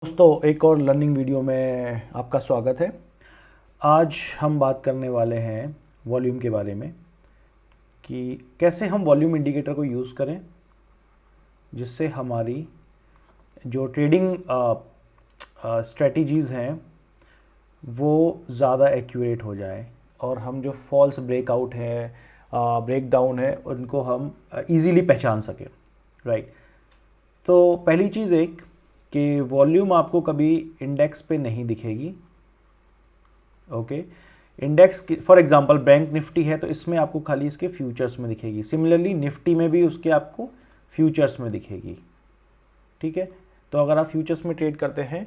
दोस्तों, एक और लर्निंग वीडियो में आपका स्वागत है। आज हम बात करने वाले हैं वॉल्यूम के बारे में कि कैसे हम वॉल्यूम इंडिकेटर को यूज़ करें जिससे हमारी जो ट्रेडिंग स्ट्रेटजीज़ हैं वो ज़्यादा एक्यूरेट हो जाए और हम जो फॉल्स ब्रेकआउट है, ब्रेकडाउन है, उनको हम इजीली पहचान सकें। राइट। तो पहली चीज़ एक कि वॉल्यूम आपको कभी इंडेक्स पे नहीं दिखेगी। Okay. Index for example bank Nifty है तो इसमें आपको खाली इसके फ्यूचर्स में दिखेगी। सिमिलरली निफ्टी में भी उसके आपको फ्यूचर्स में दिखेगी। ठीक है। तो अगर आप फ्यूचर्स में ट्रेड करते हैं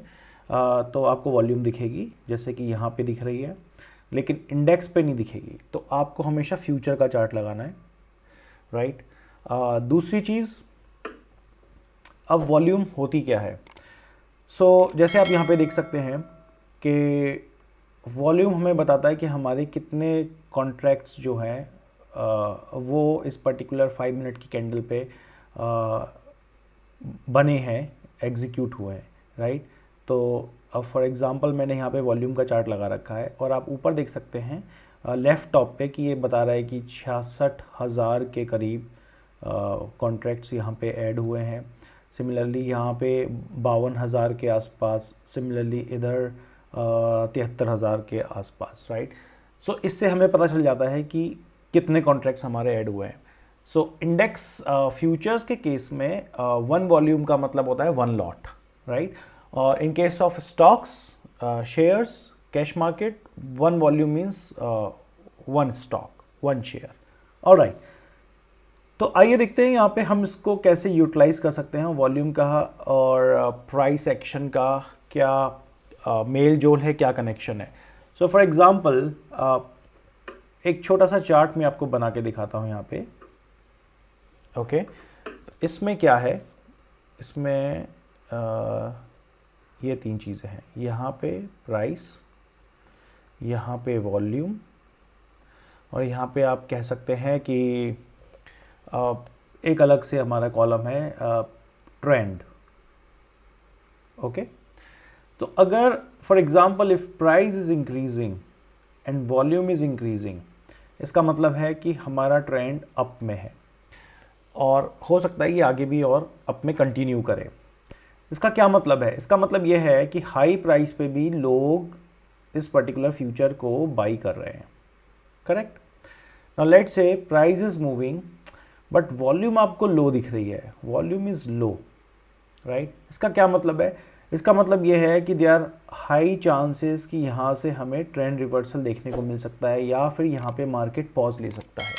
तो आपको वॉल्यूम दिखेगी, जैसे कि यहाँ पे दिख रही है, लेकिन इंडेक्स पे नहीं दिखेगी। तो आपको हमेशा फ्यूचर का चार्ट लगाना है। राइट। दूसरी चीज़, अब वॉल्यूम होती क्या है। जैसे आप यहाँ पे देख सकते हैं कि वॉल्यूम हमें बताता है कि हमारे कितने कॉन्ट्रैक्ट्स जो हैं वो इस पर्टिकुलर 5 मिनट की कैंडल पे बने हैं, एग्जीक्यूट हुए हैं। राइट। तो अब फॉर एग्जांपल मैंने यहाँ पे वॉल्यूम का चार्ट लगा रखा है और आप ऊपर देख सकते हैं लेफ़्ट टॉप पे कि ये बता रहा है कि 66,000 के करीब कॉन्ट्रैक्ट्स यहाँ पे ऐड हुए हैं। सिमिलरली यहाँ पे 52,000 के आसपास, सिमिलरली इधर 73,000 के आसपास। राइट। इससे हमें पता चल जाता है कि कितने कॉन्ट्रैक्ट्स हमारे ऐड हुए हैं। इंडेक्स फ्यूचर्स के केस में वन वॉल्यूम का मतलब होता है वन लॉट। राइट। और in case of stocks, shares, cash market, one volume means one stock, one share. Alright. तो आइए देखते हैं यहाँ पे हम इसको कैसे यूटिलाइज कर सकते हैं वॉल्यूम का और प्राइस एक्शन का क्या मेल जोल है, क्या कनेक्शन है। फॉर एग्जांपल एक छोटा सा चार्ट मैं आपको बना के दिखाता हूँ यहाँ पे। ओके। इसमें क्या है, इसमें ये 3 चीज़ें हैं। यहाँ पे प्राइस, यहाँ पे वॉल्यूम, और यहाँ पे आप कह सकते हैं कि एक अलग से हमारा कॉलम है ट्रेंड। ओके। तो अगर for example if price is increasing and volume is increasing, इसका मतलब है कि हमारा ट्रेंड अप में है और हो सकता है ये आगे भी और अप में कंटिन्यू करे। इसका क्या मतलब है? इसका मतलब ये है कि हाई प्राइस पे भी लोग इस पर्टिकुलर फ्यूचर को बाई कर रहे हैं। Correct. Now let's say price is moving but volume आपको लो दिख रही है, वॉल्यूम इज लो। राइट। इसका क्या मतलब है? इसका मतलब ये है कि दे आर हाई चांसेस कि यहाँ से हमें ट्रेंड रिवर्सल देखने को मिल सकता है या फिर यहाँ पे मार्केट पॉज ले सकता है।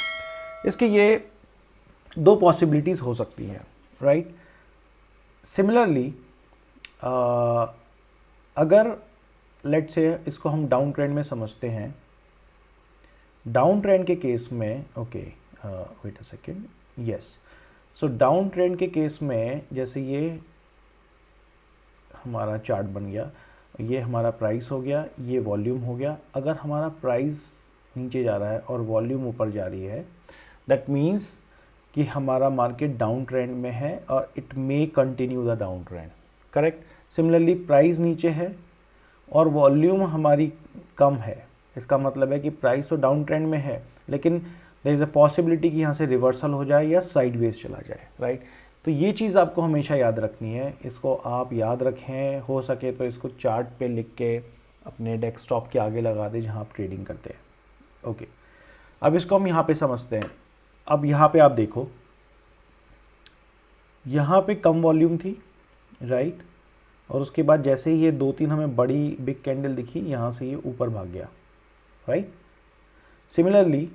इसकी ये 2 पॉसिबिलिटीज़ हो सकती है। राइट। सिमिलरली अगर लेट्स से इसको हम डाउन ट्रेंड में समझते हैं, डाउन ट्रेंड के केस में, okay wait a second, yes. Down trend के केस में जैसे ये हमारा चार्ट बन गया, ये हमारा प्राइस हो गया, ये वॉल्यूम हो गया। अगर हमारा प्राइस नीचे जा रहा है और वॉल्यूम ऊपर जा रही है, दैट मीन्स कि हमारा मार्केट डाउन ट्रेंड में है और it may continue the down trend. Correct. Similarly price नीचे है और वॉल्यूम हमारी कम है, इसका मतलब है कि प्राइस तो डाउन ट्रेंड में है लेकिन देयर इज़ अ पॉसिबिलिटी कि यहाँ से रिवर्सल हो जाए या साइडवेज चला जाए। राइट। तो ये चीज़ आपको हमेशा याद रखनी है। इसको आप याद रखें, हो सके तो इसको चार्ट पे लिख के अपने डेस्कटॉप के आगे लगा दें जहाँ आप ट्रेडिंग करते हैं। ओके। अब इसको हम यहाँ पे समझते हैं। अब यहाँ पे आप देखो, यहाँ पे कम वॉल्यूम थी। राइट। और उसके बाद जैसे ही ये 2-3 हमें बड़ी बिग कैंडल दिखी, यहाँ से ये ऊपर भाग गया। राइट। सिमिलरली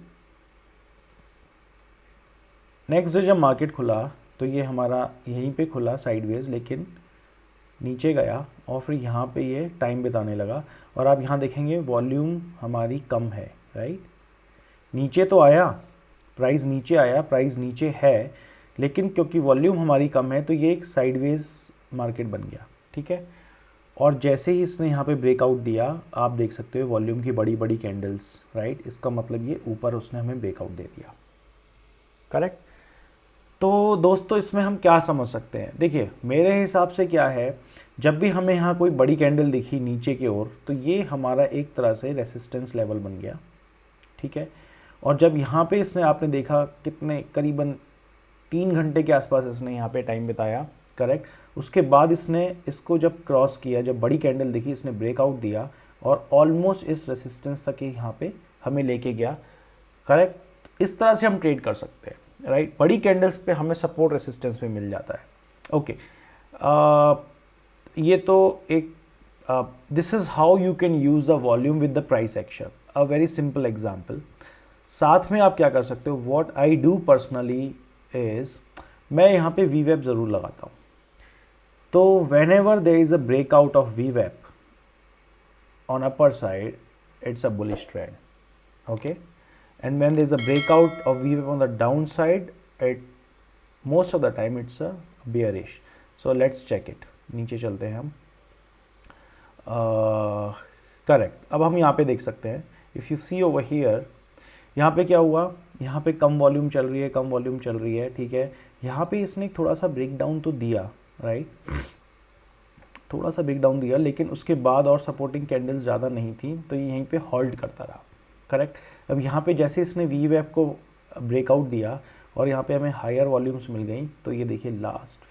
नेक्स्ट डे जब मार्केट खुला तो ये हमारा यहीं पे खुला साइडवेज, लेकिन नीचे गया और फिर यहाँ पे ये टाइम बिताने लगा। और आप यहाँ देखेंगे वॉल्यूम हमारी कम है। राइट। नीचे तो आया, प्राइस नीचे आया, प्राइस नीचे है, लेकिन क्योंकि वॉल्यूम हमारी कम है तो ये एक साइडवेज मार्केट बन गया। ठीक है। और जैसे ही इसने यहाँ पे ब्रेकआउट दिया, आप देख सकते हो वॉल्यूम की बड़ी बड़ी कैंडल्स। राइट। इसका मतलब ये ऊपर उसने हमें ब्रेकआउट दे दिया। करेक्ट। तो दोस्तों इसमें हम क्या समझ सकते हैं, देखिए मेरे हिसाब से क्या है, जब भी हमें यहाँ कोई बड़ी कैंडल दिखी नीचे की ओर तो ये हमारा एक तरह से रेसिस्टेंस लेवल बन गया, ठीक है। और जब यहाँ पे इसने, आपने देखा कितने करीबन 3 घंटे के आसपास इसने यहाँ पे टाइम बिताया, करेक्ट। उसके बाद इसने इसको जब क्रॉस किया, जब बड़ी कैंडल दिखी, इसने ब्रेकआउट दिया और ऑलमोस्ट इस रेसिस्टेंस तक यहाँ पे हमें लेके गया, करेक्ट। इस तरह से हम ट्रेड कर सकते हैं, राइट। बड़ी कैंडल्स पे हमें सपोर्ट रेसिस्टेंस में मिल जाता है। ओके, ये तो एक this is how you can use the volume with the price action, a very simple example. साथ में आप क्या कर सकते हो, what I do personally is, मैं यहाँ पे वीवेप ज़रूर लगाता हूँ। तो whenever there is a breakout of वीवेप on upper side, it's a bullish trend, okay. And when there's a breakout of VWAP on the downside, it most of the time it's a bearish. So let's check it. नीचे चलते हैं हम, correct. अब हम यहाँ पे देख सकते हैं, if you see over here, यहाँ पे क्या हुआ, यहाँ पे कम वॉल्यूम चल रही है, कम वॉल्यूम चल रही है, ठीक है। यहाँ पे इसने थोड़ा सा ब्रेक डाउन तो दिया, राइट, थोड़ा सा ब्रेक डाउन दिया, लेकिन उसके बाद और सपोर्टिंग कैंडल्स ज़्यादा नहीं थी, तो ये यहीं पे होल्ड करता रहा, करेक्ट। अब यहाँ पे जैसे इसने वीवेप को ब्रेकआउट दिया और यहाँ पे हमें हायर वॉल्यूम्स मिल गई, तो ये देखिए लास्ट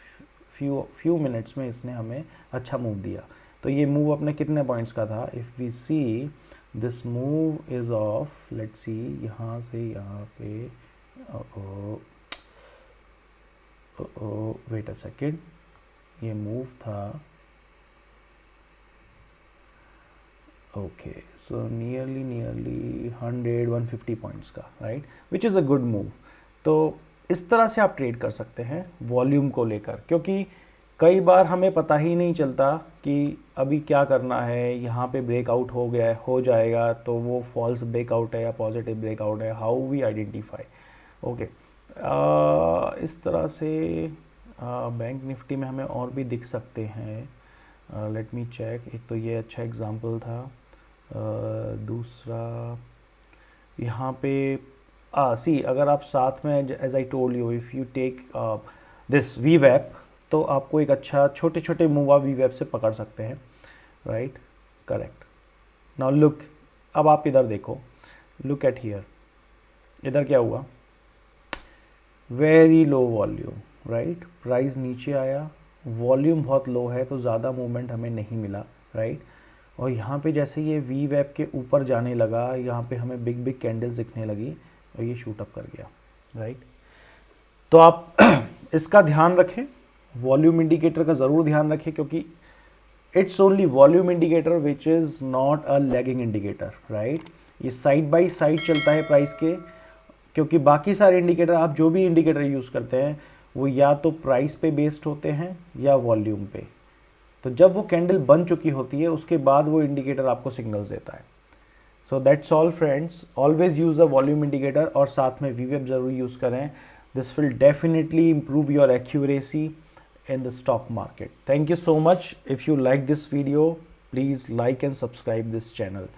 फ्यू मिनट्स में इसने हमें अच्छा मूव दिया। तो ये मूव अपने कितने पॉइंट्स का था, if we see this move is off, let's see, यहाँ से यहाँ पे, वेट अ सेकेंड, ये मूव था, ओके, सो नियरली 100-150 पॉइंट्स का, right, which is a good move. तो इस तरह से आप ट्रेड कर सकते हैं वॉल्यूम को लेकर, क्योंकि कई बार हमें पता ही नहीं चलता कि अभी क्या करना है, यहाँ पे ब्रेकआउट हो गया है, हो जाएगा, तो वो फॉल्स ब्रेकआउट है या पॉजिटिव ब्रेकआउट है, हाउ वी आइडेंटिफाई, ओके। इस तरह से बैंक निफ्टी में हमें और भी दिख सकते हैं, लेट मी चेक। एक तो ये अच्छा एग्जांपल था, दूसरा यहाँ पे सी, अगर आप साथ में, as I told you, if you take this वीवेप, तो आपको एक अच्छा छोटे छोटे मूव आप वीवेप से पकड़ सकते हैं, राइट, करेक्ट। नाउ लुक, अब आप इधर देखो, लुक एट हियर, इधर क्या हुआ, very low volume, right, price नीचे आया, वॉल्यूम बहुत लो है, तो ज़्यादा मूवमेंट हमें नहीं मिला, राइट। और यहाँ पे जैसे ये वी वेब के ऊपर जाने लगा, यहाँ पे हमें बिग बिग कैंडल्स दिखने लगी और ये शूट अप कर गया, राइट। तो आप इसका ध्यान रखें, वॉल्यूम इंडिकेटर का ज़रूर ध्यान रखें, क्योंकि it's only volume indicator which is not a lagging indicator, right. ये साइड बाई साइड चलता है प्राइस के, क्योंकि बाकी सारे इंडिकेटर, आप जो भी इंडिकेटर यूज़ करते हैं, वो या तो प्राइस पे बेस्ड होते हैं या वॉल्यूम पे। तो जब वो कैंडल बन चुकी होती है, उसके बाद वो इंडिकेटर आपको सिग्नल्स देता है। So that's all friends, always use a volume indicator और साथ में वीवेप ज़रूर यूज़ करें। This will definitely improve your accuracy in the stock market. Thank you so much. If you like this video, please like and subscribe this channel.